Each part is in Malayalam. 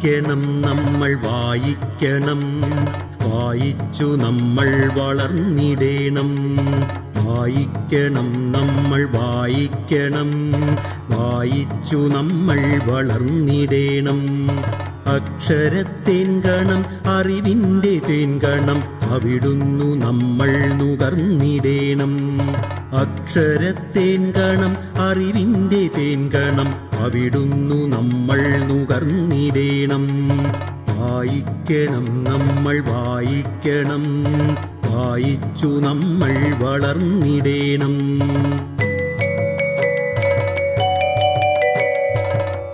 വായിക്കണം നമ്മൾ വായിക്കണം, വായിച്ചു നമ്മൾ വളർന്നിടേണം. വായിക്കണം നമ്മൾ വായിക്കണം, വായിച്ചു നമ്മൾ വളർന്നിടേണം. അക്ഷരത്തേൻകണം അറിവിൻ്റെ തേൻകണം, അവിടുന്നു നമ്മൾ നുകർന്നിടേണം. അക്ഷരത്തേൻകണം അറിവിൻ്റെ തേൻകണം, അവിടുന്നു നമ്മൾ നുകർന്നിടേണം. വായിക്കണം നമ്മൾ വായിക്കണം, വായിച്ചു നമ്മൾ വളർന്നിടേണം.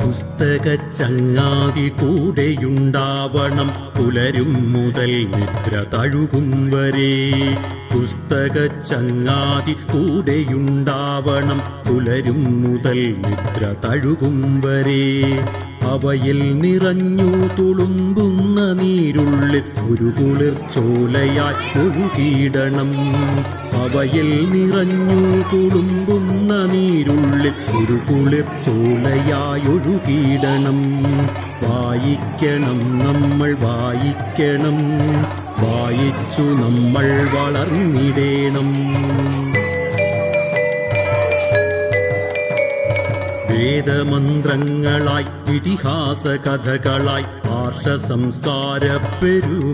പുസ്തകച്ചങ്ങാതി കൂടെയുണ്ടാവണം, പുലരും മുതൽ നിദ്ര തഴുകും വരെ. പുസ്തകച്ചങ്ങാതി കൂടെയുണ്ടാവണം, പുലരും മുതൽ നിദ്ര തഴുകും വരെ. അവയിൽ നിറഞ്ഞു തുളുമ്പുന്ന നീരുള്ളിൽ ഒരു കുളിർച്ചോലയായി ഒഴുകിയിടണം. അവയിൽ നിറഞ്ഞു തുളുമ്പുന്ന നീരുള്ളിൽ ഒരു കുളിർച്ചോലയായി ഒഴുകിയിടണം. വായിക്കണം നമ്മൾ വായിക്കണം, വായിച്ചു നമ്മൾ വളർന്നിടേണം. വേദമന്ത്രങ്ങളായി ഇതിഹാസ കഥകളായി ആർഷ സംസ്കാര പെരുമ